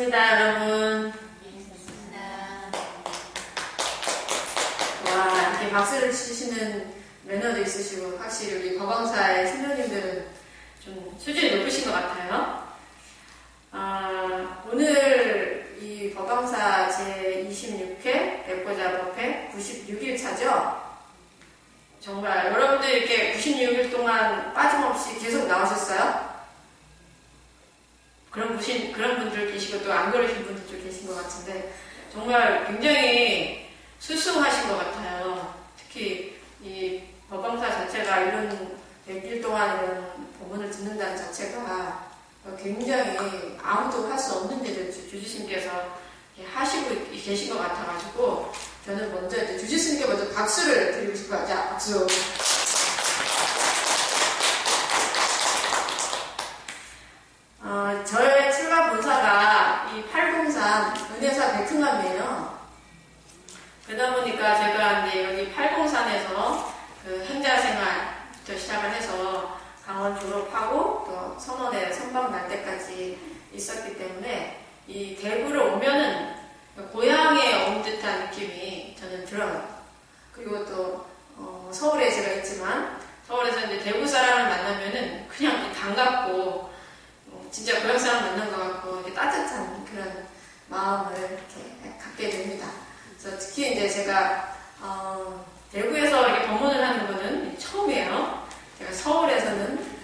반갑습니다, 여러분. 와, 이렇게 박수를 치시는 매너도 있으시고, 확실히 우리 법왕사의 신도님들은 좀 수준이 높으신 것 같아요. 오늘 이 법왕사 제26회 백보자 법회 96일차죠? 정말 여러분들 이렇게 96일 동안 빠짐없이 계속 나오셨어요? 그런 분들 계시고 또 안 그러신 분들도 계신 것 같은데 정말 굉장히 수수하신 것 같아요. 특히 이 법왕사 자체가 이런 100일 동안 이런 법문을 듣는다는 자체가 굉장히 아무도 할 수 없는 일을 주지스님께서 하시고 계신 것 같아가지고 저는 먼저 이제 주지스님께 먼저 박수를 드리고 싶어요. 자, 박수. 저의 출가 본사가 이 803 은혜사 백흥암이에요. 그러다 보니까 제가 이제 여기 803에서 그 행자 생활부터 시작을 해서 강원 졸업하고 또 선원에 선박 날 때까지 있었기 때문에 이 대구를 오면은 고향에 온 듯한 느낌이 저는 들어요. 그리고 또 서울에 제가 있지만 서울에서 이제 대구 사람을 만나면은 그냥 반갑고 진짜 고향 사람 만난 것 같고 이렇게 따뜻한 그런 마음을 이렇게 갖게 됩니다. 그래서 특히 이제 제가 대구에서 이렇게 법문을 하는 거는 처음이에요. 제가 서울에서는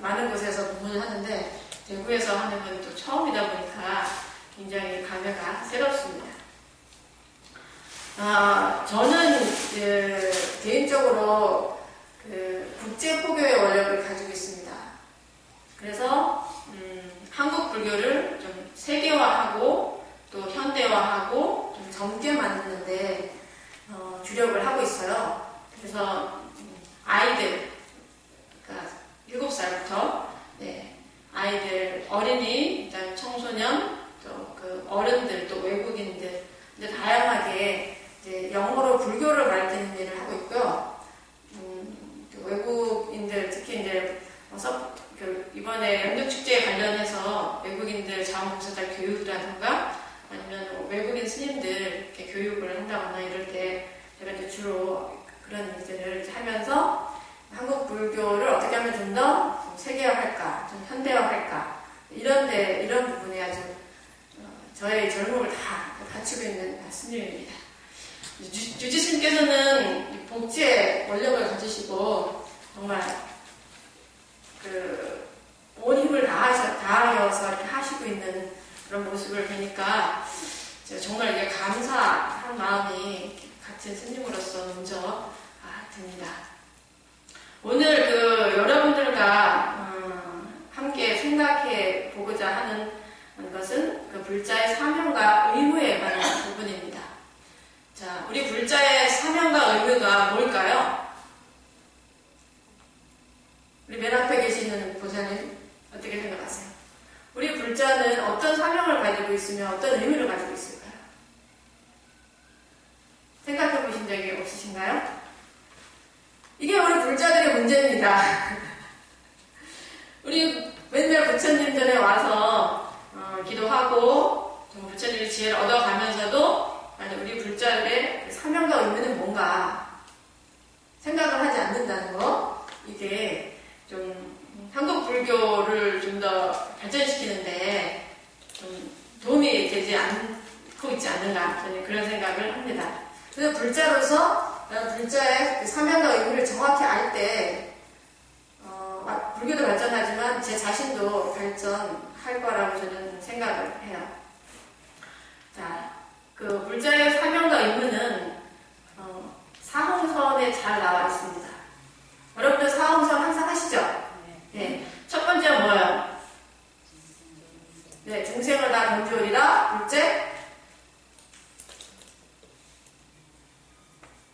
많은 곳에서 법문을 하는데 대구에서 하는 건 또 처음이다 보니까 굉장히 감회가 새롭습니다. 저는 개인적으로 국제포교의 원력을 가지고 있습니다. 그래서 한국 불교를 좀 세계화하고 또 현대화하고 좀 젊게 만드는데 주력을 하고 있어요. 그래서 아이들, 그러니까 7살부터 아이들, 어린이, 그다음에 청소년, 또 그 어른들, 또 외국인들, 이제 다양하게 이제 영어로 불교를 가르치는 일을 하고 있고요. 또 외국인들, 특히 이제 이번에 영육축제에 관련해서 외국인들 자원봉사자 교육이라든가 아니면 외국인 스님들 이렇게 교육을 한다거나 이럴 때 제가 이제 주로 그런 일들을 하면서 한국 불교를 어떻게 하면 좀 더 세계화할까, 좀 현대화할까 이런 부분에 아주 저의 젊음을 다 바치고 있는 스님입니다. 주지스님께서는 복지의 원력을 가지시고 정말 온 힘을 다하여서 이렇게 하시고 있는 그런 모습을 보니까 정말 이게 감사한 마음이 같은 스님으로서 먼저 듭니다. 오늘 여러분들과 함께 생각해 보고자 하는 것은 그 불자의 사명과 의무에 관한 부분입니다. 자, 우리 불자의 사명과 의무가 뭘까요? 우리 맨 앞에 계시는 보좌님 어떻게 생각하세요? 우리 불자는 어떤 사명을 가지고 있으며 어떤 의미를 가지고 있을까요? 생각해 보신 적이 없으신가요? 이게 우리 불자들의 문제입니다. 우리 맨날 부처님 전에 와서 기도하고 부처님의 지혜를 얻어가면서도 우리 불자들의 사명과 의미는 뭔가 생각을 하지 않는다는 거, 이게 좀 한국 불교를 좀 더 발전시키는데 좀 도움이 되지 않고 있지 않는가, 저는 그런 생각을 합니다. 그래서 불자로서 불자의 사명과 의미를 정확히 알 때 불교도 발전하지만 제 자신도 발전할 거라고 저는 생각을 해요. 자, 그 불자의 사명과 의무는 사홍선에 잘 나와 있습니다. 여러분들 사홍선 항상 하시죠? 네. 첫 번째는 뭐예요? 중생을 다 건지오리라. 둘째,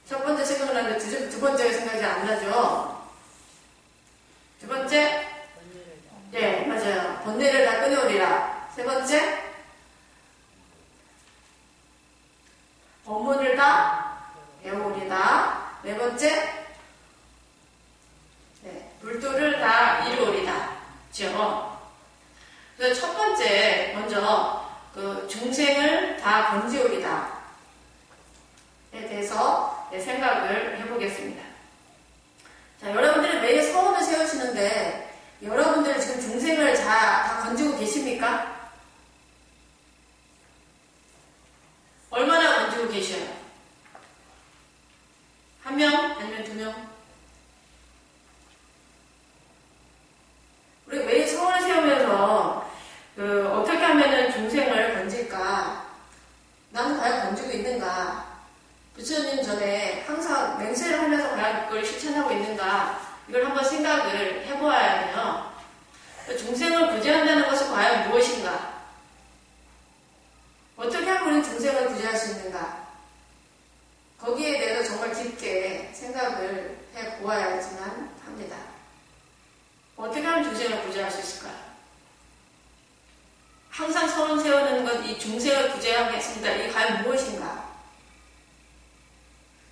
첫 번째 생각나는데 두 번째가 생각이 안 나죠? 두 번째, 맞아요. 번뇌를 다 끊어오리라. 세 번째, 법문을 다 배우리다. 네 번째, 불도를 다 이루오리다. 그렇죠? 그래서 첫 번째, 먼저 그 중생을 다 건지우리다 에 대해서 생각을 해보겠습니다. 자, 여러분들이 매일 서원을 세우시는데 여러분들 지금 중생을 다 건지고 계십니까? 얼마나 건지고 계셔요? 한 명? 아니면 두 명? 우리 매일 서원을 세우면서 어떻게 하면은 중생을 건질까? 나는 과연 건지고 있는가? 부처님 전에 항상 맹세를 하면서 과연 그걸 실천하고 있는가? 이걸 한번 생각을 해보아야 돼요. 중생을 구제한다는 것은 과연 무엇인가? 어떻게 하면 우리는 중생을 구제할 수 있는가? 거기에 대해서 정말 깊게 생각을 해보아야지만 합니다. 어떻게 하면 중생을 구제할 수 있을까요? 항상 서원 세우는 건 이 중생을 구제하겠습니다. 이게 과연 무엇인가?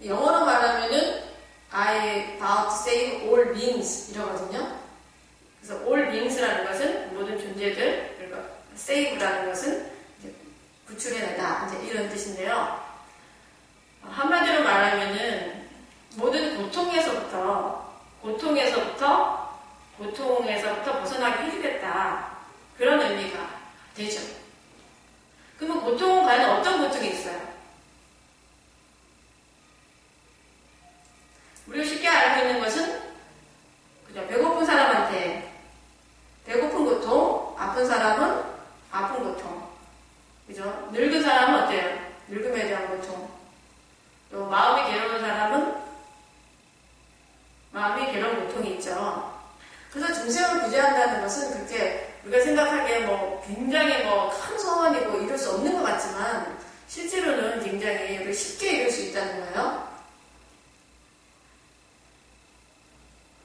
영어로 말하면은 I vow to save all beings 이러거든요. 그래서 all beings라는 것은 모든 존재들, 그리고 save라는 것은 이제 구출해내다 이제 이런 뜻인데요. 한마디로 말하면은 모든 고통에서부터 벗어나게 해주겠다 그런 의미가 되죠. 그러면 고통은 과연 어떤 고통이 있어요? 우리가 쉽게 알고 있는 것은 그죠? 배고픈 사람한테 배고픈 고통, 아픈 사람은 아픈 고통, 그죠? 늙은 사람은 어때요? 늙음에 대한 고통. 또 마음이 괴로운 사람은 마음이 괴로운 고통이 있죠. 그래서 중생을 구제한다는 것은 그렇게 우리가 생각하기에 굉장히 큰 소원이고 이룰 수 없는 것 같지만 실제로는 굉장히 쉽게 이룰 수 있다는 거예요.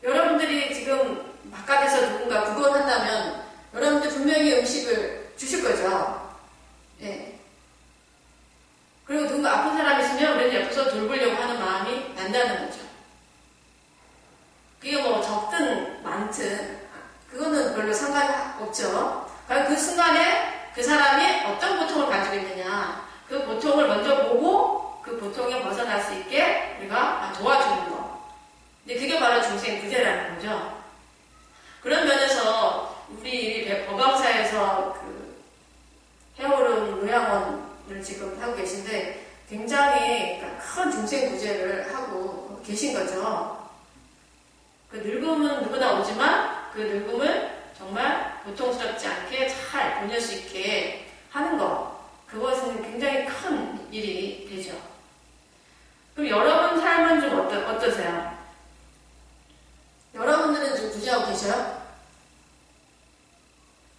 여러분들이 지금 바깥에서 누군가 구걸한다면 여러분들 분명히 음식을 주실 거죠. 예. 그리고 누군가 아픈 사람이 있으면 우리는 옆에서 돌보려고 하는 마음이 난다는 거죠. 그게 적든 많든 그거는 별로 상관없죠. 그 순간에 그 사람이 어떤 고통을 가지고 있느냐 그 고통을 먼저 보고 그 고통에 벗어날 수 있게 우리가 도와주는 거. 근데 그게 바로 중생 구제라는 거죠. 그런 면에서 우리 법왕사에서 그 해오름 요양원을 지금 하고 계신데 굉장히 큰 중생 구제를 하고 계신 거죠. 그 늙음은 누구나 오지만 그 늙음을 정말 고통스럽지 않게 잘 보낼 수 있게 하는 것, 그것은 굉장히 큰 일이 되죠. 그럼 여러분 삶은 좀 어떠세요? 여러분들은 좀 구제하고 계셔요?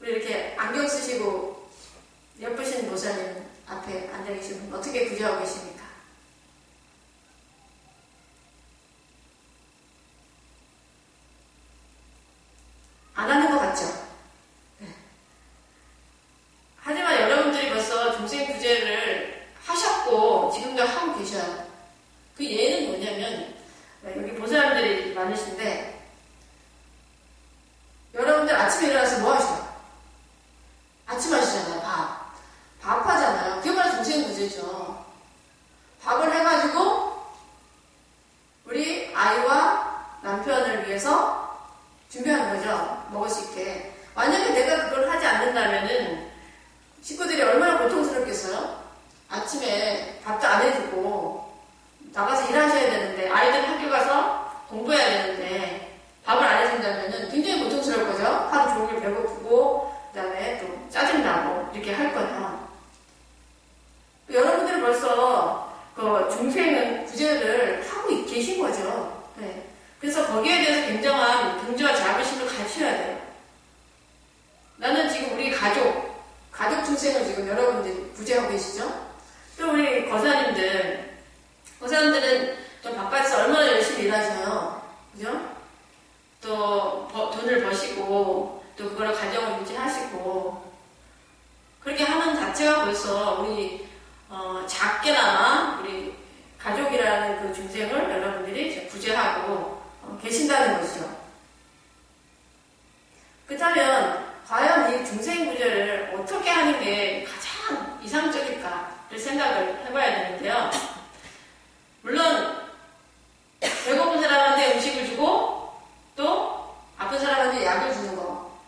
우리 이렇게 안경 쓰시고 예쁘신 보살님 앞에 앉아 계신 분 어떻게 구제하고 계십니까? 안 하는 것 같죠? 네. 하지만 여러분들이 벌써 중생 구제를 하셨고 지금도 하고 계셔요. 그 예는 뭐냐면 여기 보살님들이 많으신데 여러분들 아침에 일어나서 뭐 하셔요? 아침 하시잖아요. 밥 하잖아요. 그게 바로 중생 구제죠. 밥을 해가지고 우리 아이와 남편을 위해서 준비하는 거죠. 먹을 수 있게. 만약에 내가 그걸 하지 않는다면은 식구들이 얼마나 고통스럽겠어요? 아침에 밥도 안 해주고 나가서 일하셔야 되는데 아이들 학교 가서 공부해야 되는데 밥을 안 해준다면은 굉장히 고통스러울 거죠. 하루 종일 배고프고 그 다음에 또 짜증나고 이렇게 할 거예요. 여러분들은 벌써 그 중생 구제를 하고 계신 거죠. 네. 그래서 거기에 대해서 굉장한 긍지와 자부심을 갖춰야 돼요. 나는 지금 우리 가족 중생을 지금 여러분들이 구제하고 계시죠? 또 우리 거사님들은 또 바깥에서 얼마나 열심히 일하셔요. 그죠? 또 돈을 버시고 또 그걸 가정을 유지하시고 그렇게 하는 자체가 벌써 우리 작게나마 우리 가족이라는 그 중생을 여러분들이 구제하고 계신다는 것이죠. 그렇다면 과연 이 중생 구제를 어떻게 하는 게 가장 생각을 해봐야 되는데요. 물론 배고픈 사람한테 음식을 주고 또 아픈 사람한테 약을 주는 거,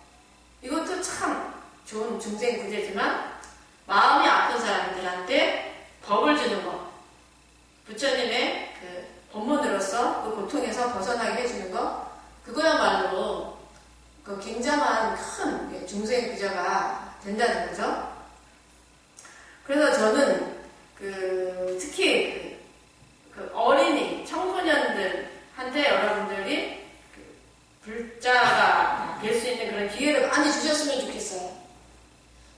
이것도 참 좋은 중생 구제지만, 마음이 아픈 사람들한테 법을 주는 거, 부처님의 그 법문으로서 그 고통에서 벗어나게 해주는 거, 그거야말로 그 굉장한 큰 중생 구제가 된다는 거죠. 그래서 저는 특히 그 어린이, 청소년들한테 여러분들이 불자가 될 수 있는 그런 기회를 많이 주셨으면 좋겠어요.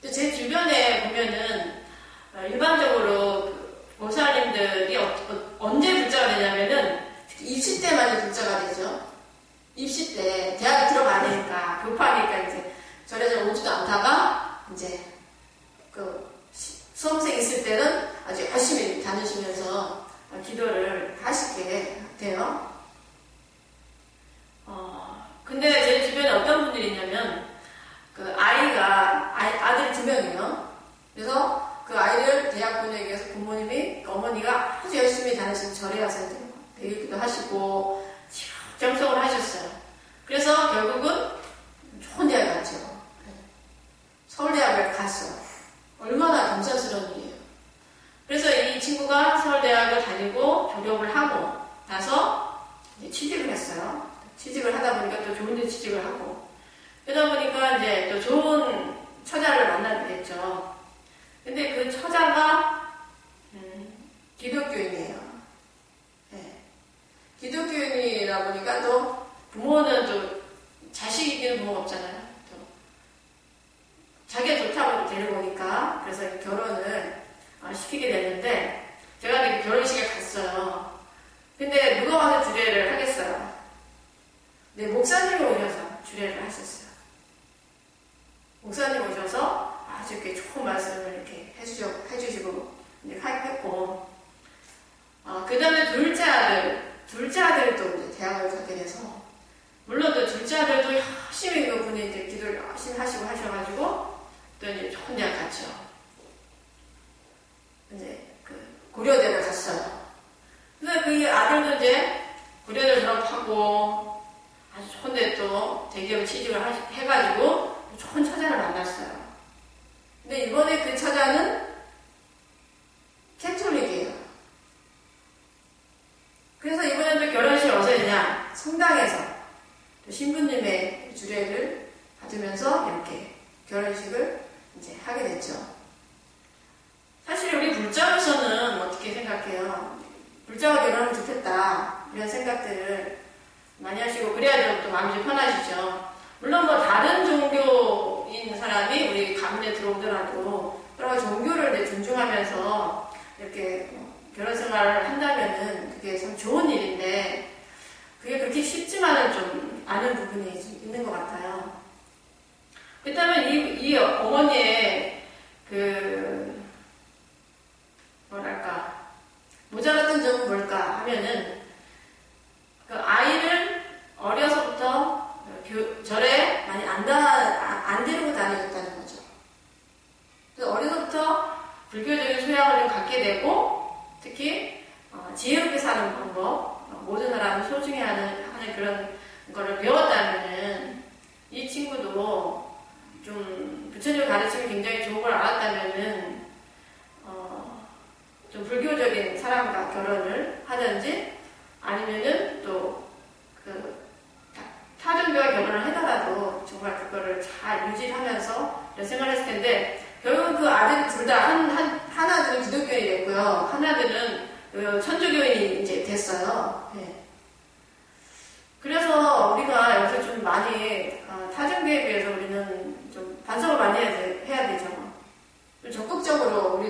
근데 제 주변에 보면은 일반적으로 보살님들이 언제 불자가 되냐면은 특히 입시 때 많이 불자가 되죠. 입시 때 대학에 들어가야 되니까, 교파니까 이제 절에서 오지도 않다가 이제 수험생 있을 때는 아주 열심히 다니시면서 기도를 하시게 돼요. 근데 제 주변에 어떤 분들이 있냐면, 아들 2명이에요. 그래서 그 아이를 대학 보내기 위해서 부모님이, 어머니가 아주 열심히 다니시는 절에 가서 이제 배우기도 하시고, 정성을 하셨어요. 그래서 결국은 좋은 대학 갔죠. 서울대학을 갔어요. 얼마나 감사스러운 일이에요. 그래서 이 친구가 서울대학을 다니고 졸업을 하고 나서 이제 취직을 했어요. 취직을 하다 보니까 또 좋은 데 취직을 하고, 그러다 보니까 이제 또 좋은 처자를 만나게 됐죠. 근데 그 처자가 기독교인이에요. 네. 기독교인이다 보니까 또 부모는 또 자식 이기는 부모가 없잖아요. 또 자기가 좋다고 데리고 오니까, 그래서 결혼을 시키게 됐는데, 제가 이렇게 결혼식에 갔어요. 근데 누가 와서 주례를 하겠어요? 네, 목사님이 오셔서 주례를 하셨어요. 목사님 오셔서 아주 이렇게 좋은 말씀을 이렇게 해주시고 이제 했고, 그 다음에 둘째 아들도 이제 대학을 가게 돼서, 물론 또 둘째 아들도 열심히 그분이 이제 기도를 열심히 하시고 하셔가지고 또 이제 좋은 대학 갔죠. 이제 고려대를 갔어요. 그래서 그 아들도 이제 고려대 졸업하고 아주 좋은 데 또 대기업 취직을 해가지고 좋은 처자를 만났어요. 근데 이번에 그 처자는 캐톨릭이에요. 그래서 이번에 또 결혼식 어디서 했냐? 성당에서 또 신부님의 주례를 받으면서 이렇게 결혼식을 이제 하게 됐죠. 사실 우리 불자로서는 어떻게 생각해요? 불자가 결혼하면 좋겠다, 이런 생각들을 많이 하시고, 그래야 또 마음이 좀 편하시죠. 물론 뭐 다른 종교인 사람이 우리 가문에 들어오더라도 여러 가지 종교를 이제 존중하면서 이렇게 결혼 생활을 한다면은 그게 참 좋은 일인데, 그게 그렇게 쉽지만은 좀 않은 부분이 있는 것 같아요. 그렇다면 이 어머니의 모자랐던 점은 뭘까 하면은, 그 아이를 어려서부터 절에 많이 안 데리고 다녔다는 거죠. 그래서 어려서부터 불교적인 소양을 좀 갖게 되고, 특히 지혜롭게 사는 방법, 모든 사람을 소중히 하는 그런 거를 배웠다면은, 이 친구도 좀 부처님의 가르침이 굉장히 좋은 걸 알았다면은 좀 불교적인 사람과 결혼을 하든지, 아니면은 또 타종교와 결혼을 하더라도 정말 그거를 잘 유지하면서 생활을 했을 텐데, 결국은 그 아들이 둘 다 하나들은 기독교인이 됐고요, 하나들은 천주교인이 이제 됐어요. 네. 그래서 우리가 여기서 좀 많이 타종교에 비해서 우리는 좀 반성을 많이 해야 되죠. 좀 적극적으로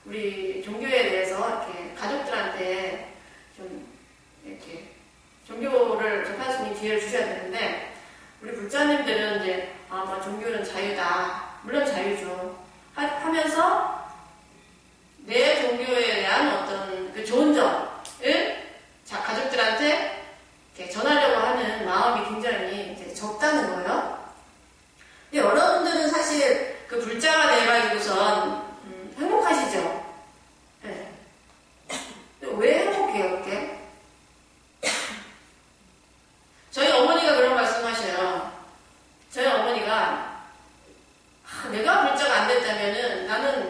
우리 종교에 대해서 이렇게 가족들한테 좀 이렇게 종교를 접할 수 있는 기회를 주셔야 되는데, 우리 불자님들은 이제 뭐 종교는 자유다, 물론 자유죠, 하면서 내 종교에 대한 어떤 그 좋은 점을 가족들한테 이렇게 전하려고 하는 마음이 굉장히 이제 적다는 거예요. 근데 여러분들은 사실 그 불자가 돼가지고선 행복하시죠?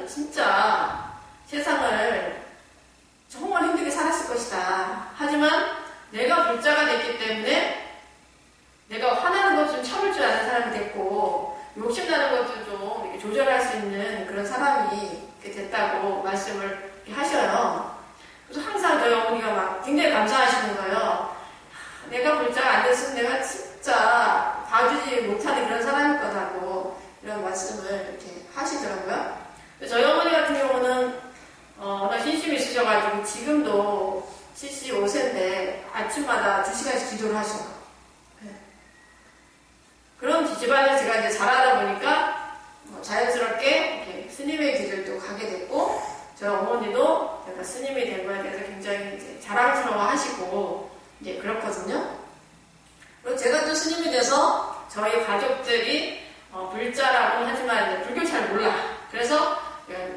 나는 진짜 세상을 정말 힘들게 살았을 것이다. 하지만 내가 불자가 됐기 때문에 내가 화나는 것 좀 참을 줄 아는 사람이 됐고 욕심나는 것도 좀 이렇게 조절할 수 있는 그런 사람이 이렇게 됐다고 말씀을 이렇게 하셔요. 그래서 항상 저희 어머니가 막 굉장히 감사하시는 거예요. 내가 불자가 안 됐으면 내가 진짜 봐주지 못하는 그런 사람일 거라고 이런 말씀을 이렇게 하시더라고요. 저희 어머니 같은 경우는 워낙 신심이 있으셔가지고 지금도 75세인데 아침마다 2시간씩 기도를 하셔요. 네. 그런 집안에 제가 이제 자라다 보니까 자연스럽게 이렇게 스님의 길을 또 가게 됐고 저희 어머니도 제가 스님이 된 거에 대해서 굉장히 이제 자랑스러워 하시고 이제 그렇거든요. 그리고 제가 또 스님이 돼서 저희 가족들이 불자라고 하지만 이제 불교 잘 몰라. 그래서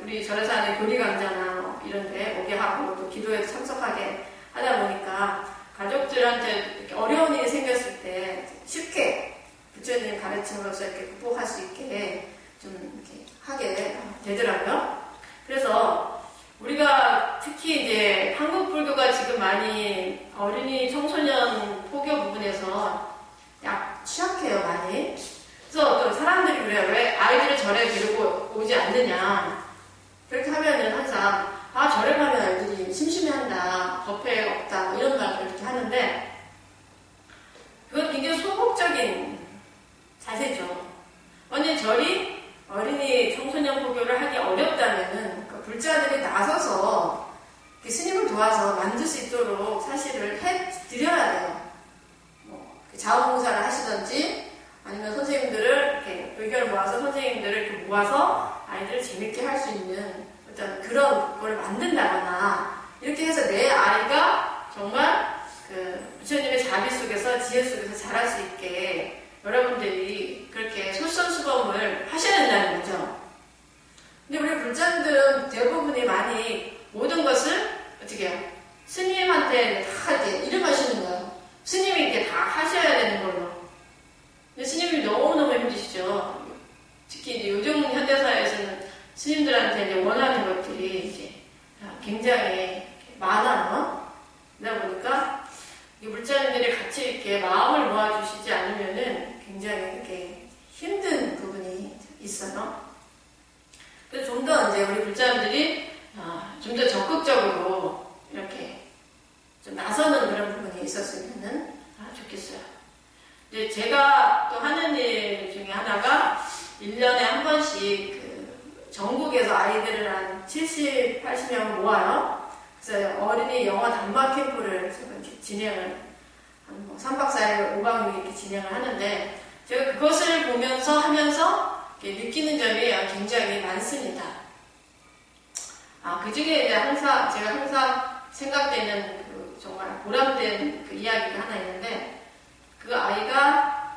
우리 절에 사는 교리 강좌나 이런 데 오게 하고 또 기도에 참석하게 하다 보니까 가족들한테 이렇게 어려운 일이 생겼을 때 쉽게 부처님 가르침으로서 이렇게 극복할 수 있게 좀 이렇게 하게 되더라고요. 그래서 우리가 특히 이제 한국 불교가 지금 많이 어린이 청소년 포교 부분에서 취약해요, 많이. 그래서 또 사람들이 그래요. 왜 아이들을 절에 데리고 오지 않느냐. 그렇게 하면은 항상, 절에 가면 아이들이 심심해한다, 법회 없다, 이런 말을 이렇게 하는데, 그건 굉장히 소극적인 자세죠. 만약 절이 어린이 청소년 포교를 하기 어렵다면은, 그 불자들이 나서서 스님을 도와서 만들 수 있도록 사실을 해드려야 돼요. 자원봉사를 하시든지, 아니면 선생님들을 이렇게 의견을 모아서 선생님들을 이렇게 모아서 아이들을 재밌게 할 수 있는 어떤 그런 걸 만든다거나 이렇게 해서 내 아이가 정말 그 부처님의 자비 속에서 지혜 속에서 자랄 수 있게 여러분들이 그렇게 솔선수범을 하셔야 된다는 거죠. 근데 우리 불자들은 대부분이 많이 모든 것을 어떻게 해요? 스님한테 다 이렇게 이름하시는 거예요. 스님이 이렇게 다 하셔야 되는 걸로. 근데 스님이 너무너무 힘드시죠. 특히 이제 요즘 현대사회에서는 스님들한테 이제 원하는 것들이 이제 굉장히 많아요. 그러다 보니까 이 불자님들이 같이 이렇게 마음을 모아주시지 않으면은 굉장히 이렇게 힘든 부분이 있어요. 그래서 좀 더 이제 우리 불자님들이 좀 더 적극적으로 이렇게 좀 나서는 그런 부분이 있었으면은 좋겠어요. 이제 제가 또 하는 일 중에 하나가 1년에 한 번씩 그 전국에서 아이들을 한 70, 80명을 모아요. 그래서 어린이 영어 단막 캠프를 진행을 한 3박 4일, 5박 6일 이렇게 진행을 하는데 제가 그것을 보면서 하면서 느끼는 점이 굉장히 많습니다. 그 중에 이제 제가 항상 생각되는 그 정말 보람된 그 이야기가 하나 있는데 그 아이가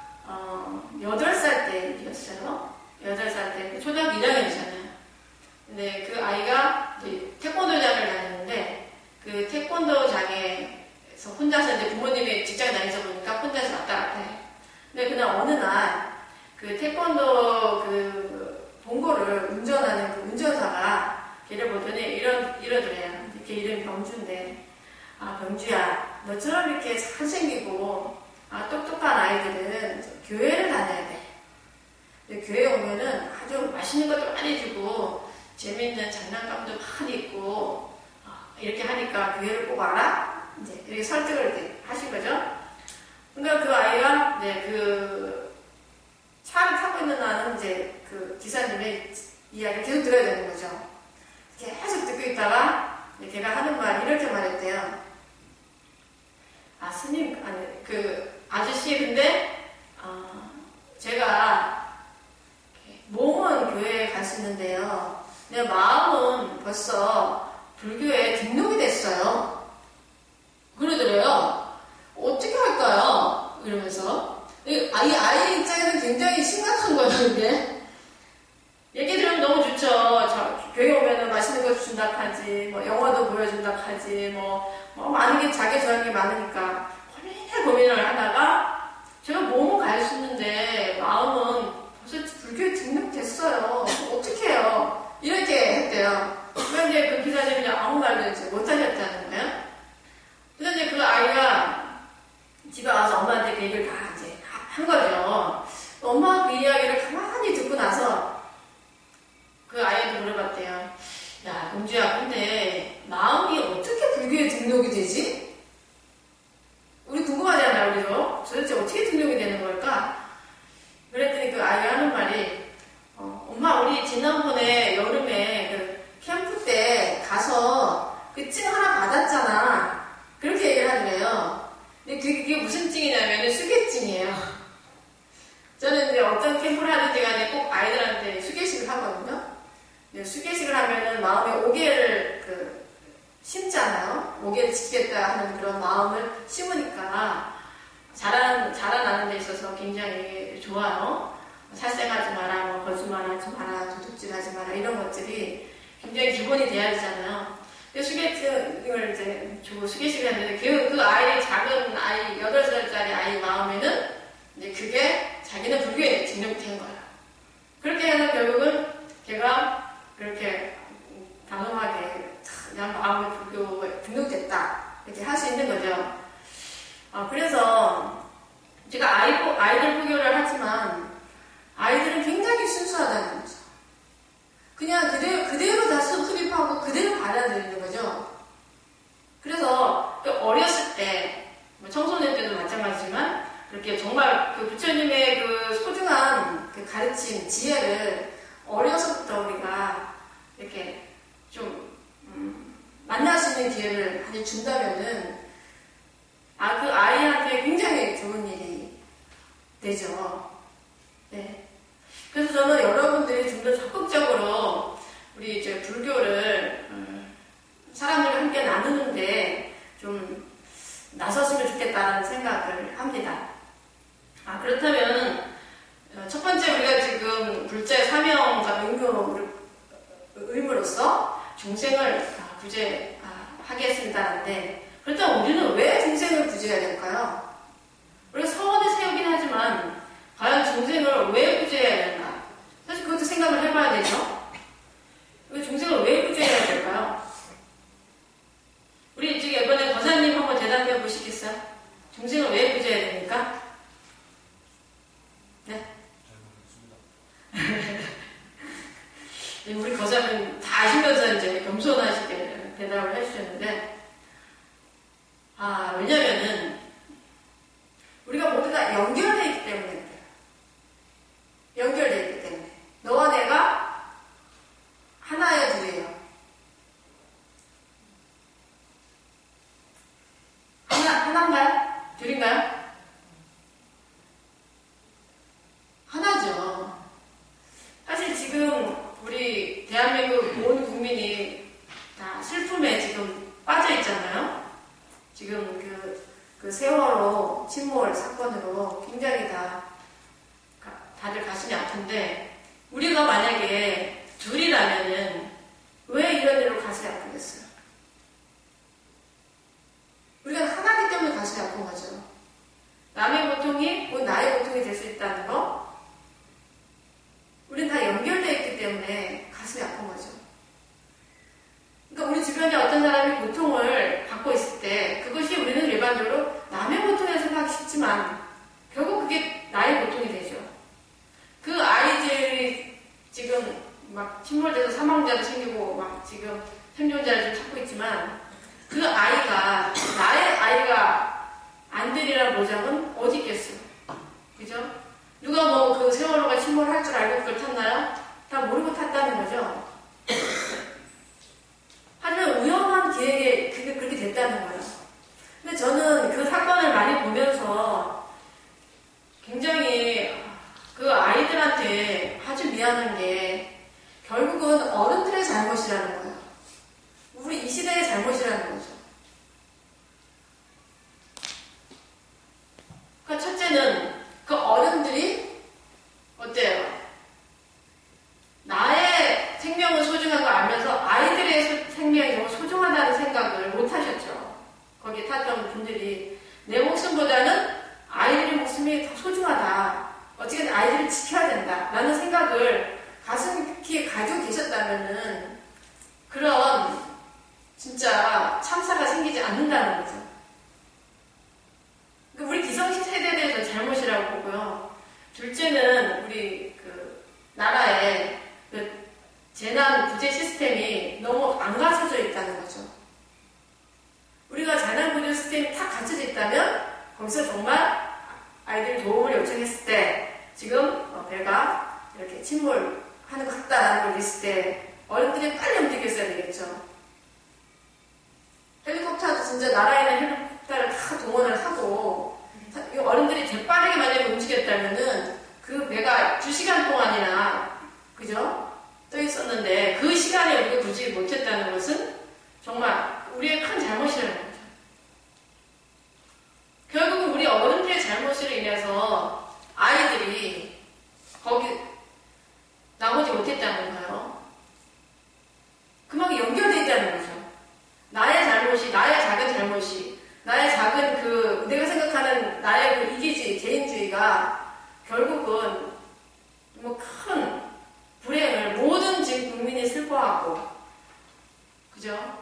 8살 때 일이었어요. 8살 때 초등학교 1학년이잖아요. 근데 그 아이가 이제 태권도장을 다녔는데 그 태권도장에서 혼자서 이제 부모님이 직장 다니서 보니까 혼자서 왔다 갔다 해요. 근데 그날 어느 날 그 태권도 그 본고를 운전하는 그 운전사가 걔를 보더니 이러더래요. 걔 이름이 병주인데 병주야 너처럼 이렇게 잘생기고 똑똑한 아이들은 교회를 다녀야 돼. 교회에 오면은 아주 맛있는 것도 많이 주고 재미있는 장난감도 많이 있고 이렇게 하니까 교회를 꼭 와라. 이제 이렇게 설득을 이렇게 하신 거죠. 그러니까 그 아이가 그 차를 타고 있는 나는 이제 그 기사님의 이야기를 계속 들어야 되는 거죠. 계속 듣고 있다가 걔가 하는 말 이렇게 말했대요. 스님 그 아저씨 근데 제가 몸은 교회에 갈 수 있는데요. 내 마음은 벌써 불교에 등록이 됐어요. 그러더래요. 어떻게 할까요? 이러면서 이 아이 입장에서는 굉장히 심각한 거예요. 이게 얘기 들으면 너무 좋죠. 교회 오면은 맛있는 거 준다 하지, 영화도 보여준다 하지, 많은 게 자기 저항이 많으니까 고민을 하다가 제가 몸은 갈 수 있는데 마음은 벌써 불교에 등록됐어요. 어떻게 해요? 이렇게 거예요. 그런데 그 기사님이 아무 말도 이제 못하셨다는 거예요. 그래서 이제 그 아이가 집에 와서 엄마한테 그 얘기를 다 이제 한 거죠. 엄마가 그 이야기를 가만히 듣고 나서 그 아이한테 물어봤대요. 야, 공주야, 근데 마음이 어떻게 불교에 등록이 되지? 우리 궁금하잖아요, 우리도. 도대체 어떻게 등록이 되는 걸까? 그랬더니 그 아이가 하는 말이, 엄마, 우리 지난번에 여름에 그 캠프 때 가서 그 증 하나 받았잖아. 그렇게 얘기를 하더래요. 근데 그게 무슨 증이냐면 수계증이에요. 저는 이제 어떤 캠프를 하든지 간에 꼭 아이들한테 수계식을 하거든요. 수계식을 하면은 마음에 오개를 심잖아요. 오개를 지키겠다 하는 그런 마음을 심으니까 자라나는 데 있어서 굉장히 좋아요. 살생하지 마라, 뭐 거짓말하지 마라, 도둑질하지 마라 이런 것들이 굉장히 기본이 돼야 되잖아요. 수계증을 이제 주고 수계식을 했는데 그 아이 작은 아이 8살짜리 아이 마음에는 이제 그게 자기는 불교에 등록이 된 거예요. 그렇게 해서 결국은 걔가 그렇게 단호하게 그냥 마음의 불교에 등록됐다 이렇게 할 수 있는 거죠. 그래서 제가 아이들 불교를 하지만 아이들은 굉장히 순수하다는 거죠. 그냥 그대로 다 흡입하고 그대로 받아들이는 거죠. 그래서 어렸을 때, 청소년 때도 마찬가지지만 그렇게 정말 그 부처님의 그 소중한 그 가르침, 지혜를 어려서부터 우리가 이렇게 좀 만날 수 있는 기회를 많이 준다면은 그 아이한테 굉장히 좋은 일이 되죠. 네. 그래서 저는 여러분들이 좀 더 적극적으로 우리 이제 불교를 사람들과 함께 나누는데 좀 나섰으면 좋겠다는 생각을 합니다. 그렇다면 첫 번째 우리가 지금 불자의 사명과 의무로서 중생을 구제하겠습니다는데 그렇다면 우리는 왜 중생을 구제해야 될까요? 우리가 서원을 세우긴 하지만 과연 중생을 왜 구제해야 되나? 사실 그것도 생각을 해봐야 되죠. 중생을 왜 구제해야 될까요? 우리 지금 이번에 거사님 한번 대답해 보시겠어요? 중생을 왜 구제해야 됩니까? 네? 우리 거사님 다 아시면서 이제 겸손하시게 대답을 해주셨는데, 왜냐면은, 우리가 모두 다 연결되어 있기 때문에, 연결되어 있기 때문에. 너와 내가 하나의 둘이에요. 하나인가요? 둘인가요? 하나죠. 사실 지금 우리 대한민국 온 국민이 다 슬픔에 지금 빠져 있잖아요. 지금 그 세월호 침몰 사건으로 굉장히 다들 가슴이 아픈데 우리가 만약에 둘이라면은 왜 이런 일로 가슴이 아프겠어요? 우리가 하나이기 때문에 가슴이 아픈 거죠. 남의 고통이 나의 고통이 될 수 있다는 거, 우리는 다 연결되어 있기 때문에 가슴이 아픈 거죠. 그러니까 우리 주변에 어떤 사람이 고통을 받고 있을 때 그것이 우리는 일반적으로 남의 고통이라고 생각하기 쉽지만 결국 그게 나의 고통이 되죠. 그 아이들이 지금 막 침몰돼서 사망자도 생기고 막 지금 생존자를 좀 찾고 있지만 그 아이가 나의 아이가 안 되리라는 보장은 어디 있겠어요? 그죠? 누가 그 세월호가 침몰할 줄 알고 그걸 탔나요? 다 모르고 탔다는 거죠. 하지만 우연한 기회에 그게 그렇게 됐다는 거예요. 근데 저는 그 사건을 많이 보면서 굉장히 그 아이들한테 아주 미안한 게 결국은 어른들의 잘못이라는 거예요. 우리 이 시대의 잘못이라는 거죠. 그러니까 첫째는 그 어른들이 어때요? 나의 생명은 소중한 거 알면서 아이들의 생명이 너무 소중하다는 생각을 못 하셨죠. 거기에 탔던 분들이 내 목숨보다는 아이들의 목숨이 더 소중하다. 어쨌든 아이들을 지켜야 된다. 라는 생각을 가슴 깊이 가지고 계셨다면은 안 갖춰져 있다는 거죠. 우리가 자난구조 시스템이 딱 갖춰져 있다면 거기서 정말 아이들이 도움을 요청했을 때 지금 배가 이렇게 침몰하는 것 같다라는 걸 있을 때 어른들이 빨리 움직였어야 되겠죠. 헬리콥터도 진짜 나라에 있는 헬리콥터를 다 동원을 하고 어른들이 재빠르게 만약에 움직였다면은 그 배가 2시간 동안이나 그죠? 떠 있었는데 그 시간에 우리가 굳이 못했다는 것은 정말 우리의 큰 잘못이라는 거죠. 결국은 우리 어른들의 잘못으로 인해서 아이들이 거기 나오지 못했다는 건가요? 그만큼 연결되어 있다는 거죠. 나의 잘못이, 나의 작은 잘못이, 나의 작은 내가 생각하는 나의 그 이기주의, 개인주의가 결국은 뭐 큰 불행을 모든 지금 국민이 슬퍼하고, 그죠?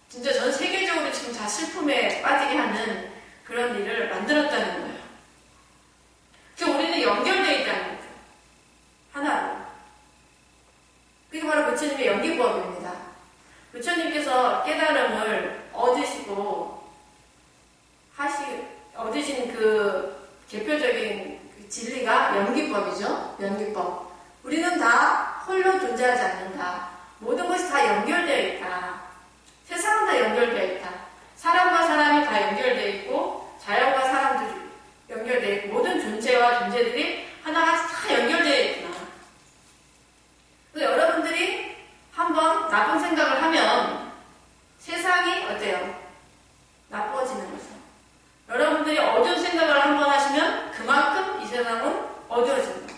진짜 전 세계적으로 지금 다 슬픔에 빠지게 하는 그런 일을 만들었다는 거예요. 그래서 우리는 연결되어 있다는 거죠. 하나로. 그게 바로 부처님의 연기법입니다. 부처님께서 깨달음을 얻으신 그 대표적인 진리가 연기법이죠. 연기법. 우리는 다 홀로 존재하지 않는다. 모든 것이 다 연결되어 있다. 세상은 다 연결되어 있다. 사람과 사람이 다 연결되어 있고 자연과 사람도 연결되어 있고 모든 존재와 존재들이 하나같이 다 연결되어 있구나. 그래서 여러분들이 한번 나쁜 생각을 하면 세상이 어때요? 나빠지는 거죠. 여러분들이 어두운 생각을 한번 하시면 그만큼 이 세상은 어두워진다.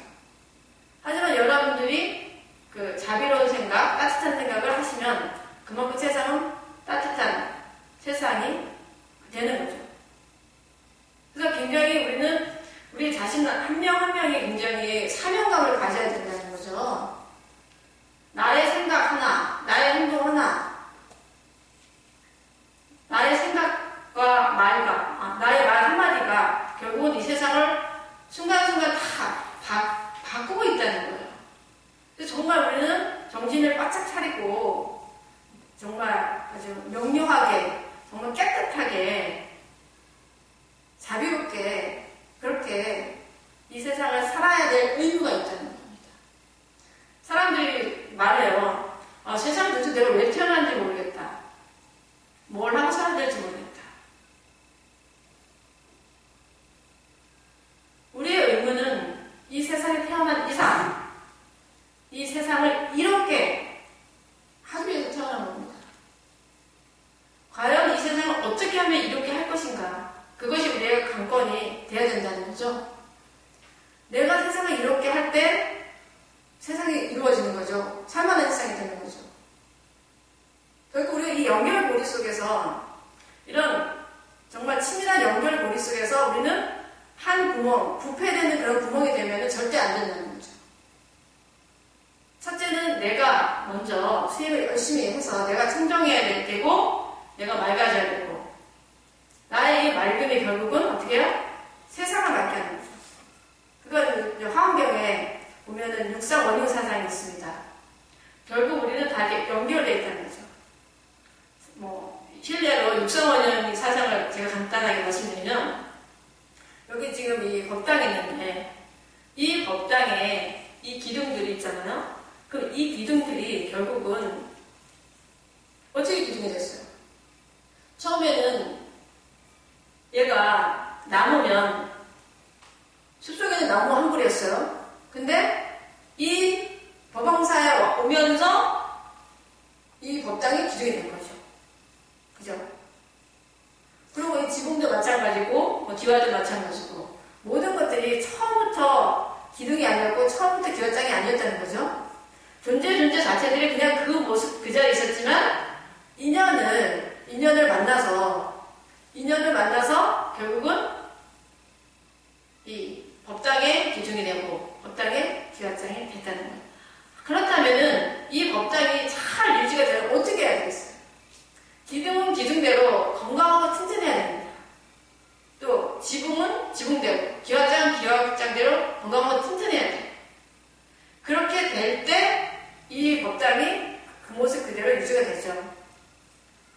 하지만 여러분들이 그 자비로운 생각, 따뜻한 생각을 하시면 그만큼 세상은 따뜻한 세상이 되는 거죠. 그래서 굉장히 우리는 우리 자신 한 명 한 명이 굉장히 사명감을 가져야 된다는 거죠. 나의 생각 하나, 나의 행동 하나, 나의 생각과 말과, 나의 말 한마디가 결국은 이 세상을 순간순간 다 바꾸고 있다는 거예요. 그래서 정말 우리는 정신을 바짝 차리고 정말 아주 명료하게, 정말 깨끗하게, 자비롭게 그렇게 이 세상을 살아야 될 의무가 있다는 겁니다. 사람들이 말해요. 세상 도대체 내가 왜 태어났는지 모르겠다. 뭘 하고 살아야 될지 모르겠다. 우리의 의무는 이 세상에 태어난 이상 이 세상을 이렇게 하기 위해서 태어난 겁니다. 과연 이 세상을 어떻게 하면 이렇게 할 것인가? 그것이 우리의 관건이 되어야 된다는 거죠. 내가 세상을 이렇게 할 때 세상이 이루어지는 거죠. 살만한 세상이 되는 거죠. 결국 우리가 이 연결고리 속에서 이런 정말 친밀한 연결고리 속에서 우리는 한 구멍, 부패되는 그런 구멍이 되면 절대 안 된다는 거죠. 첫째는 내가 먼저 수행을 열심히 해서 내가 청정해야 될 때고 내가 맑아져야 되고 나의 이 맑음이 결국은 어떻게 해요? 세상을 맑게 하는 거죠. 그건 화엄경에 보면은 육상원효 사상이 있습니다. 결국 우리는 다 연결되어 있다는 거죠. 실례로 육상원효 사상을 제가 간단하게 말씀드리면 여기 지금 이 법당이 있는데 이 법당에 이 기둥들이 있잖아요. 그럼 이 기둥들이 결국은 어떻게 기둥이 됐어요? 처음에는 얘가 나무면 숲속에는 나무 한 그루였어요. 근데 이 법왕사에 오면서 이 법당이 기둥이 된 거죠. 그죠? 그리고 이 지붕도 마찬가지고 기와도 마찬가지고 모든 것들이 처음부터 기둥이 아니었고 처음부터 기와장이 아니었다는 거죠. 존재 자체들이 그냥 그 모습 그 자리에 있었지만 인연을 만나서 결국은 이 법당의 기둥이 되고 법당의 기와장이 됐다는 거예요. 그렇다면은 이 법당이 잘 유지가 되면 어떻게 해야 되겠어요? 기둥은 기둥대로 건강하고 튼튼해야 됩니다. 또 지붕은 지붕대로, 기와장은 기와장대로 건강하고 튼튼해야 돼요. 그렇게 될 때 이 법당이 그 모습 유지가 되죠.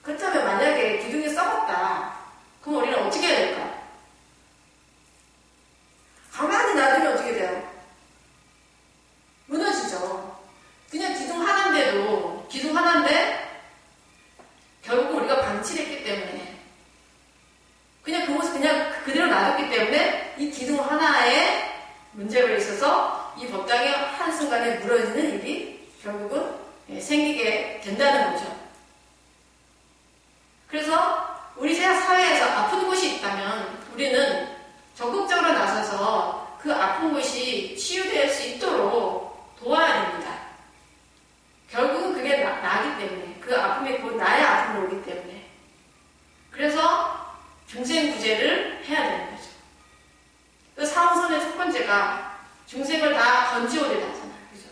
그렇다면 만약에 기둥이 썩었다. 그럼 우리는 어떻게 해야 될까? 가만히 놔두면 어떻게 돼요? 무너지죠. 그냥 기둥 하나인데도, 기둥 하나인데 결국 우리가 방치를 했기 때문에 그냥 그곳을 그냥 그대로 놔뒀기 때문에 이 기둥 하나에 문제가 있어서 이 법당이 한순간에 무너지는 일이 결국은 생기게 된다는 거죠. 그래서 우리 사회에서 아픈 곳이 있다면 우리는 적극적으로 나서서 그 아픈 곳이 치유될 수 있도록 도와야 됩니다. 결국은 그게 나기 때문에, 그 아픔이 곧 나의 아픔으로 오기 때문에. 그래서 중생구제를 해야 되는 거죠. 그 사후선의 첫 번째가 중생을 다 건지오리라잖아요. 그죠?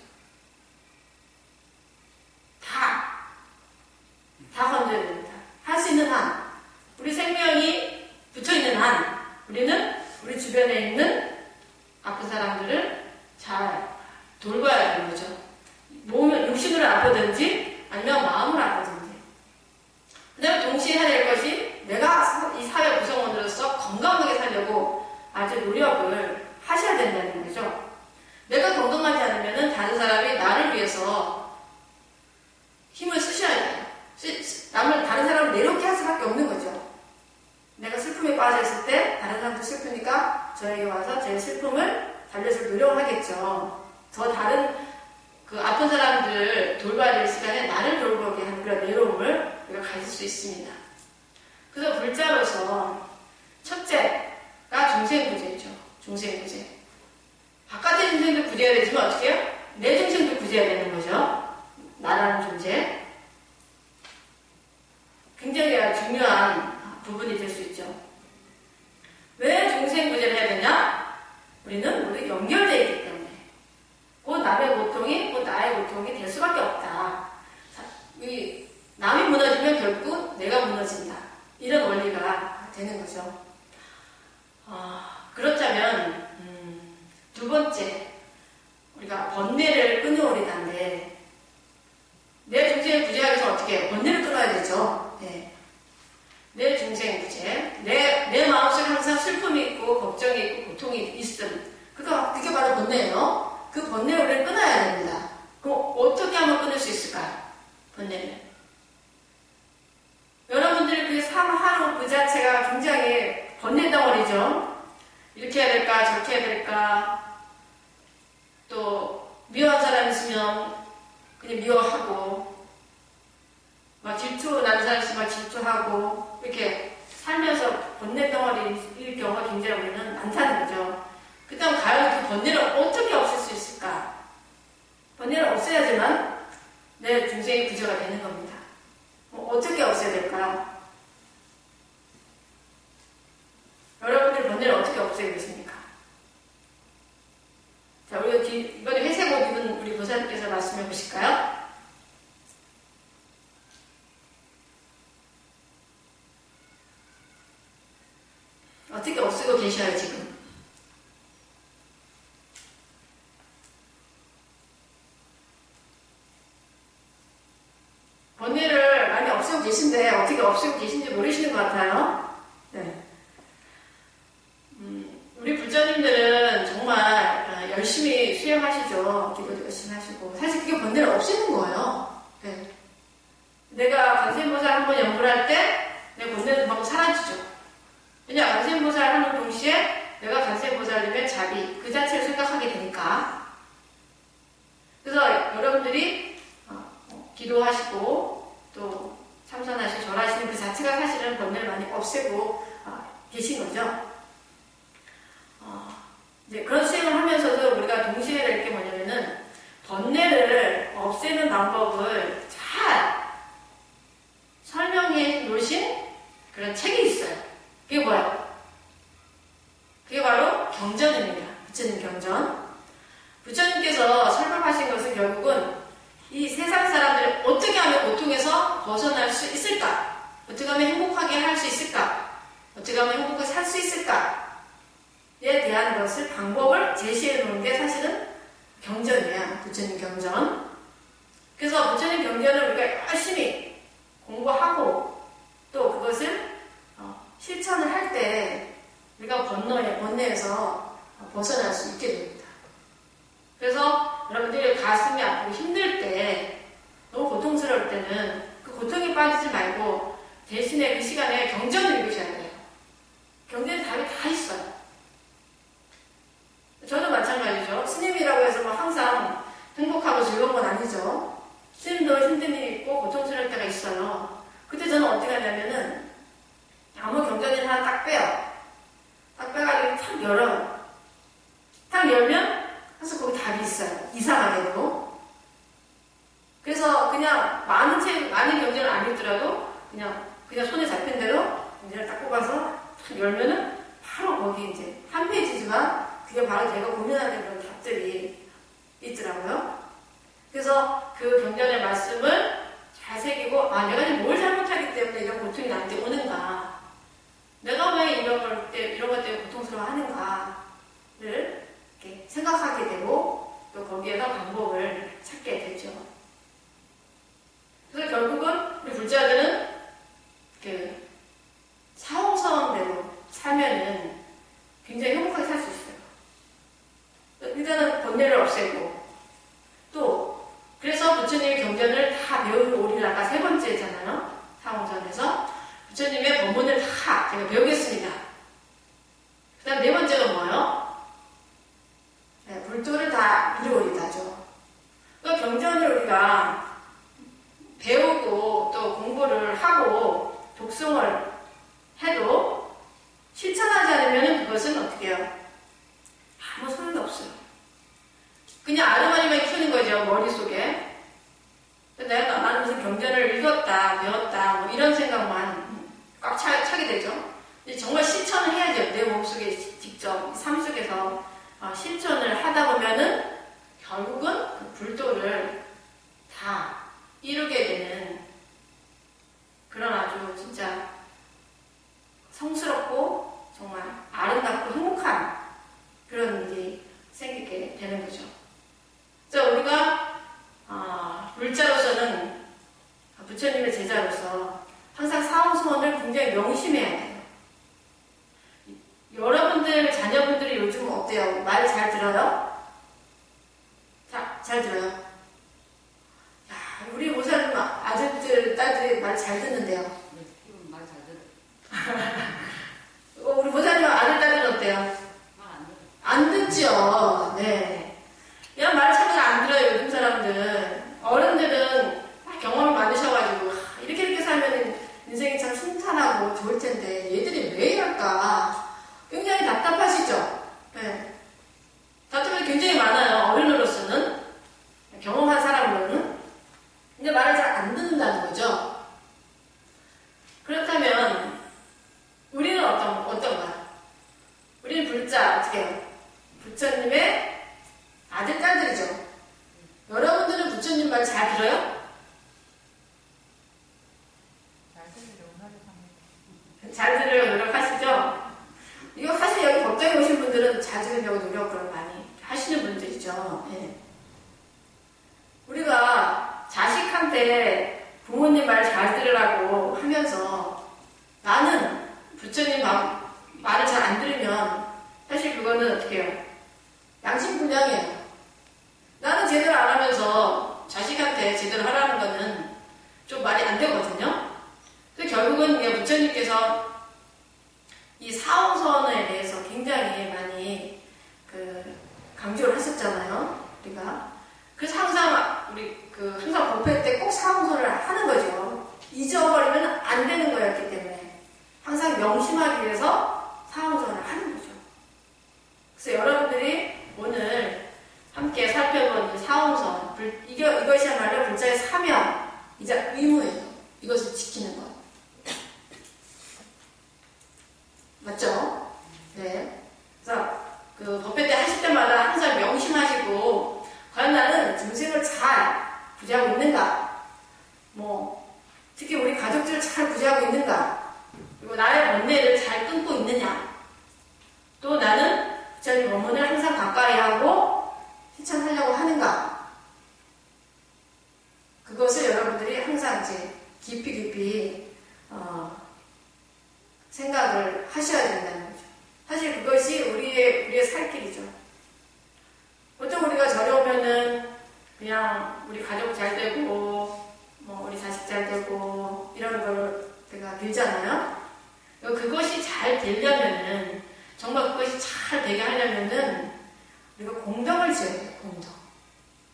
다 건져야 됩니다. 할 수 있는 한, 우리 생명이 붙어있는 한, 우리는 우리 주변에 있는 아픈 사람들을 잘 돌봐야 되는 거죠. 몸을 육신으로 아프든지 아니면 마음으로 아프든지. 그 다음에 동시에 해야 될 것이 내가 이 사회 구성원으로서 건강하게 살려고 아주 노력을 하셔야 된다는 거죠. 내가 건강하지 않으면 다른 사람이 나를 위해서 힘을 쓰셔야 돼요. 다른 사람을 내려오게 할 수밖에 없는 거죠. 내가 슬픔에 빠져있을 때 다른 사람도 슬프니까 저에게 와서 제 슬픔을 달래줄 노력을 하겠죠. 저 다른 그 아픈 사람들 돌봐야 될 시간에 나를 돌보게 하는 그런 내로움을 우리가 가질 수 있습니다. 그래서 불자로서 첫째가 중생구제죠. 중생구제. 바깥의 중생도 구제해야 되지만 어떻게 해요? 내 중생도 구제해야 되는 거죠. 나라는 존재. 굉장히 중요한 부분이 될 수 있죠. 왜 중생구제를 해야 되냐? 우리는 모두 연결되어 있기 때문에. 곧 남의 고통이 곧 나의 고통이 될 수밖에 없다. 남이 무너지면 결국 내가 무너진다. 이런 원리가 되는 거죠. 그렇다면 두 번째, 우리가 번뇌를 끊어오리다인데 내 중생을 구제하기 위해서 어떻게 해요? 번뇌를 끊어야 되죠. 네. 내 중생 구제, 내 마음속에 항상 슬픔이 있고 걱정이 있고 고통이 있음. 그게 바로 번뇌예요. 그 번뇌를 우리는 끊어야 됩니다. 그럼 어떻게 하면 끊을 수 있을까요? 번뇌를. 여러분들이 그 하루 그 자체가 굉장히 번뇌 덩어리죠. 이렇게 해야 될까 저렇게 해야 될까. 또 미워한 사람 있으면 그냥 미워하고 막 질투나는 사람 있으면 막 질투하고 이렇게 살면서 번뇌 덩어리일 경우가 굉장히 우리는 많다는 거죠. 그 다음 과연 그 번뇌를 어떻게 없앨 수 있을까? 번뇌를 없애야지만 내 중생의 구조가 되는 겁니다. 어떻게 없애야 될까요? 여러분들 번뇌를 어떻게 없애고 계십니까? 자, 우리 이번에 회색 옷 입은 우리 보살님께서 말씀해 보실까요? 어떻게 없애고 계셔요, 지금? 번뇌를 많이 없애고 계신데 어떻게 없애고 계신지 모르시는 것 같아요. 네. 우리 불자님들은 정말 열심히 수행하시죠. 기도도 열심히 하시고. 사실 그게 번뇌를 없애는 거예요. 네. 내가 관세음보살 한번 연구를 할 때 내 번뇌는 바로 사라지죠. 왜냐, 관세음보살 하는 동시에 내가 관세음보살님의 자비, 그 자체를 생각하게 되니까. 그래서 여러분들이 기도하시고 또 참선하시고 절하시는 그 자체가 사실은 번뇌를 많이 없애고 계신 거죠. 이제 그런 수행을 하면서도 우리가 동시에 될 게 뭐냐면은 번뇌를 없애는 방법을 잘 설명해 놓으신 그런 책이 있어요. 그게 뭐예요? 그게 바로 경전입니다. 부처님 경전. 부처님께서 설명하신 것은 결국은 이 세상 사람들이 어떻게 하면 고통에서 벗어날 수 있을까? 어떻게 하면 행복하게 할 수 있을까? 어떻게 하면 행복하게 살 수 있을까? 에 대한 것을 방법을 제시해 놓은 게 사실은 경전이에요. 부처님 경전. 그래서 부처님 경전을 우리가 열심히 공부하고 또 그것을 실천을 할 때 우리가 번뇌에서 벗어날 수 있게 됩니다. 그래서 여러분들이 가슴이 아프고 힘들 때, 너무 고통스러울 때는 그 고통에 빠지지 말고 대신에 그 시간에 경전을 읽으셔야 돼요. 경전에 답이 다 있어요. 저도 마찬가지죠. 스님이라고 해서 뭐 항상 행복하고 즐거운 건 아니죠. 스님도 힘든 일이 있고 고통스러울 때가 있어요. 그때 저는 어떻게 하냐면은 아무 경전이나 하나 딱 빼요. 딱 빼가지고 탁 열어요. 딱 열면 항상 거기 답이 있어요. 이상하게도. 그래서 그냥 많은 경전을 안 읽더라도 그냥 손에 잡힌 대로 경전을 딱 뽑아서 탁 열면은 바로 거기 이제 한 페이지지만 그게 바로 제가 고민하는 그런 답들이 있더라고요. 그래서 그 경전의 말씀을 잘 새기고, 내가 지금 뭘 잘못하기 때문에 이런 고통이 나한테 오는가, 내가 왜 이런 것 때문에 고통스러워 하는가를 이렇게 생각하게 되고, 또 거기에서 방법을 찾게 되죠. 그래서 결국은 우리 불자들은 그 사홍성대로 살면은 굉장히 행복하게 살 수 있어요. 일단은 번뇌를 없애고, 또 그래서 부처님의 경전을 다 배우는 아까 세 번째잖아요. 사홍전에서 부처님의 법문을 다 제가 배우겠습니다. 그 다음 네 번째가 뭐예요? 네, 불도를 다 이루어리다죠. 그러니까 경전을 우리가 배우고 또 공부를 하고 독송을 해도 실천하지 않으면 그것은 어떻게 해요? 아무 소용도 없어요. 그냥 아르마니만 키우는 거죠, 머릿속에. 나는 무슨 경전을 읽었다, 배웠다, 뭐 이런 생각만 꽉 차게 되죠. 정말 실천을 해야죠. 내 몸속에 직접, 삶 속에서 실천을 하다 보면은 결국은 그 불도를 다 이루게 되는 그런 아주 진짜 성스럽고 정말 아름답고 행복한 그런 일이 생기게 되는 거죠. 자, 우리가 불자로서는 부처님의 제자로서 항상 사홍소원을 굉장히 명심해야 돼요. 여러분들 자녀분들이 요즘 어때요? 말 잘 들어요? 잘 들어요? 야, 우리 모사님 아들들, 딸들이 말 잘 듣는데요. 네, 말 잘 들어. 우리 모사님 아들, 딸들은 어때요? 말 안 들어. 안 듣죠. 네. 그냥 말 참 안 들어요, 요즘 사람들. 어른들은 경험이 많으셔가지고, 이렇게 살면 인생이 참 순탄하고 좋을 텐데, 얘들이 왜 이럴까? 굉장히 답답하시죠? 네. 답답한 게 굉장히 많아요, 어른으로서는. 경험한 사람으로는. 근데 말을 잘 안 듣는다는 거죠. 그렇다면, 우리는 어떤가? 우리는 불자, 어떻게 해요? 부처님의 아들, 딸들이죠. 여러분들은 부처님 말 잘 들어요? 잘 들으려고 노력하시죠? 이거 사실 여기 법당에 오신 분들은 잘 들으려고 노력을 많이 하시는 분들이죠. 네. 우리가 자식한테 부모님 말 잘 들으라고 하면서 나는 부처님 말을 잘 안 들으면 사실 그거는 어떻게 해요? 양심불량이에요. 나는 제대로 안 하면서 자식한테 제대로 하라는 거는 좀 말이 안 되거든요. 그래서 결국은 부처님께서 이 사홍선에 대해서 굉장히 많이 강조를 하셨잖아요. 우리가. 그래서 항상 항상 법회 때 꼭 사홍선을 하는 거죠. 잊어버리면 안 되는 거였기 때문에 항상 명심하기 위해서 사홍선을 하는 거죠. 그래서 여러분들이 오늘 함께 살펴본 사홍선, 이것이야말로 불자의 사명이자 의무예요. 이것을 지키는 것. 맞죠? 네. 그래서 법회 때 하실 때마다 항상 명심하시고, 과연 나는 중생을 잘 구제하고 있는가? 특히 우리 가족들을 잘 구제하고 있는가? 그리고 나의 번뇌를 잘 끊고 있느냐? 또 나는 부처님 법문을 항상 가까이 하고 실천하려고 하는가? 그것을 여러분들이 항상 이제 깊이 생각을 하셔야 된다는 거죠. 사실 그것이 우리의 살 길이죠. 보통 우리가 절에 오면은 그냥 우리 가족 잘 되고 우리 자식 잘 되고 이런 걸 내가 빌잖아요. 그것이 잘 되려면은 정말 그것이 잘 되게 하려면은 우리가 공덕을 지어야 돼요. 공덕.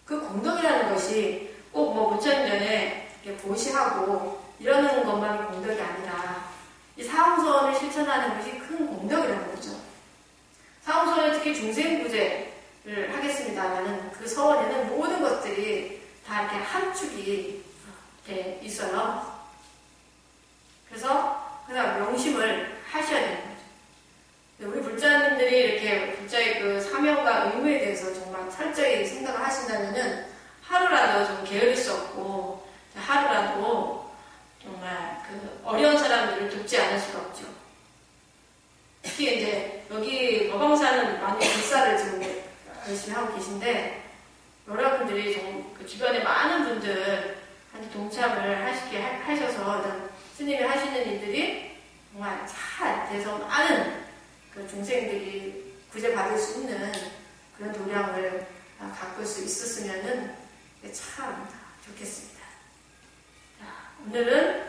그 공덕이라는 것이 꼭 부처님 전에 이렇게 보시하고 이러는 것만이 공덕이 아니라 이 사후선을 실천하는 것이 큰 공덕이라는 거죠. 사후선은 특히 중생구제를 하겠습니다라는 그 서원에는 모든 것들이 다 이렇게 함축이 이렇게 있어요. 그래서 그냥 명심을 하셔야 되는 거죠. 우리 불자님들이 이렇게 불자의 그 사명과 의무에 대해서 정말 철저히 생각을 하신다면은 하루라도 좀 게으를 수 없고 하루라도 정말 그 어려운 사람들을 돕지 않을 수가 없죠. 특히 이제 여기 법왕사는 많이 불사를 지금 열심히 하고 계신데 여러분들이 좀 그 주변에 많은 분들한테 동참을 하셔서 스님이 하시는 일들이 정말 잘 돼서 많은 그 중생들이 구제받을 수 있는 그런 도량을 가꿀 수 있었으면은 참 좋겠습니다. 자, 오늘은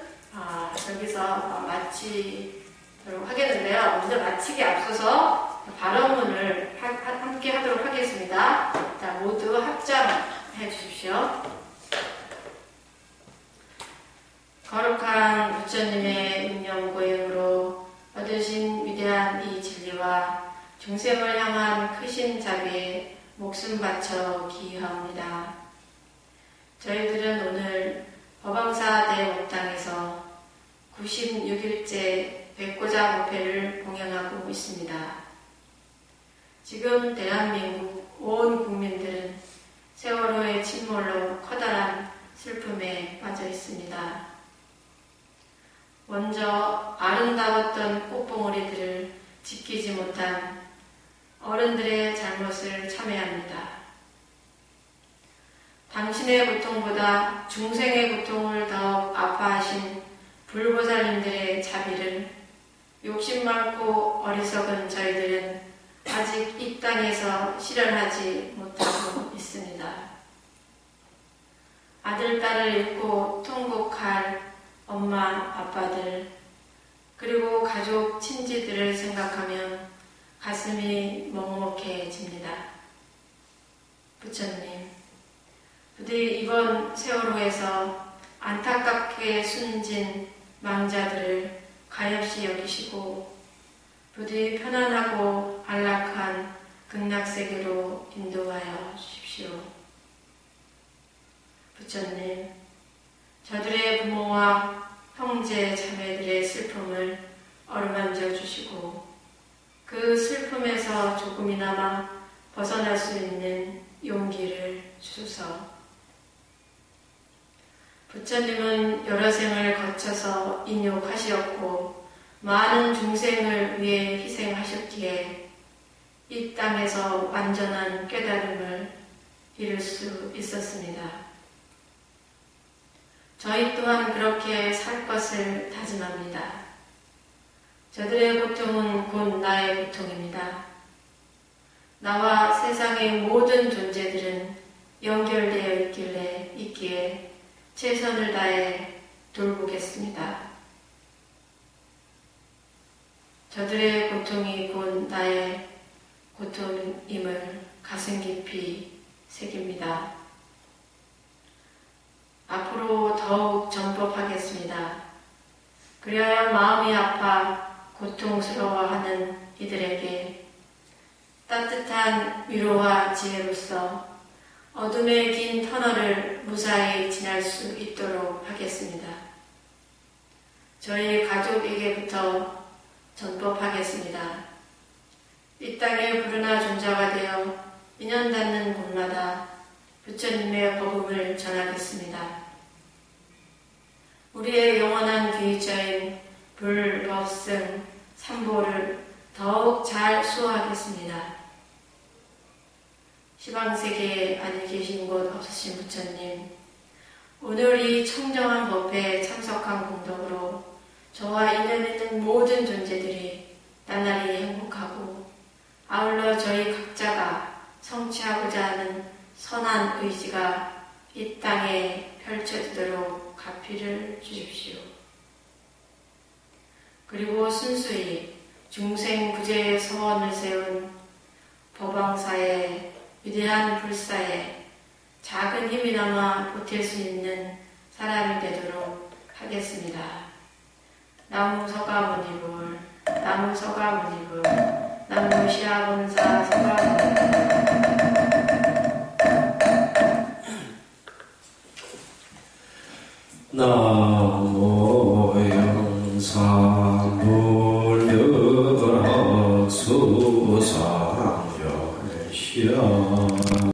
여기서 마치도록 하겠는데요. 오늘 마치기 앞서서 발언문을 함께 하도록 하겠습니다. 자, 모두 합장해 주십시오. 거룩한 부처님의 인념 고행으로 얻으신 위대한 이 진리와 중생을 향한 크신 자비에 목숨 바쳐 기하옵니다. 저희들은 오늘 법왕사 대목당에서 96일째 백고자 법회를 봉행하고 있습니다. 지금 대한민국 온 국민들은 세월호의 침몰로 커다란 슬픔에 빠져 있습니다. 먼저 아름다웠던 꽃봉오리들을 지키지 못한 어른들의 잘못을 참회합니다. 당신의 고통보다 중생의 고통을 더욱 아파하신 불보살님들의 자비를 욕심 많고 어리석은 저희들은 아직 이 땅에서 실현하지 못하고 있습니다. 아들, 딸을 잃고 통곡할 엄마, 아빠들, 그리고 가족, 친지들을 생각하면 가슴이 먹먹해집니다. 부처님, 부디 이번 세월호에서 안타깝게 숨진 망자들을 가엾이 여기시고 부디 편안하고 안락한 극락세계로 인도하여 주십시오. 부처님, 저들의 부모와 형제, 자매들의 슬픔을 어루만져 주시고 그 슬픔에서 조금이나마 벗어날 수 있는 용기를 주소서. 부처님은 여러 생을 거쳐서 인욕하시었고 많은 중생을 위해 희생하셨기에 이 땅에서 완전한 깨달음을 이룰 수 있었습니다. 저희 또한 그렇게 살 것을 다짐합니다. 저들의 고통은 곧 나의 고통입니다. 나와 세상의 모든 존재들은 연결되어 있기에 최선을 다해 돌보겠습니다. 저들의 고통이 곧 나의 고통임을 가슴 깊이 새깁니다. 앞으로 더욱 전법하겠습니다. 그래야 마음이 아파 고통스러워하는 이들에게 따뜻한 위로와 지혜로서 어둠의 긴 터널을 무사히 지날 수 있도록 하겠습니다. 저희 가족에게부터 전법하겠습니다. 이 땅에 부르나 존자가 되어 인연 닿는 곳마다 부처님의 법음을 전하겠습니다. 우리의 영원한 귀의자인 불, 법, 승, 삼보를 더욱 잘 수호하겠습니다. 시방세계에 아니 계신 곳 없으신 부처님, 오늘 이 청정한 법회에 참석한 공덕으로 저와 인연 있는 모든 존재들이 나날이 행복하고 아울러 저희 각자가 성취하고자 하는 선한 의지가 이 땅에 펼쳐지도록 가피를 주십시오. 그리고 순수히 중생구제의 서원을 세운 법왕사의 위대한 불사에 작은 힘이나마 보탤 수 있는 사람이 되도록 하겠습니다. 나무 서가모니불, 나무 서가모니불, 나무 시아본사 서가모니불. 나무 영산불려라 수상열시야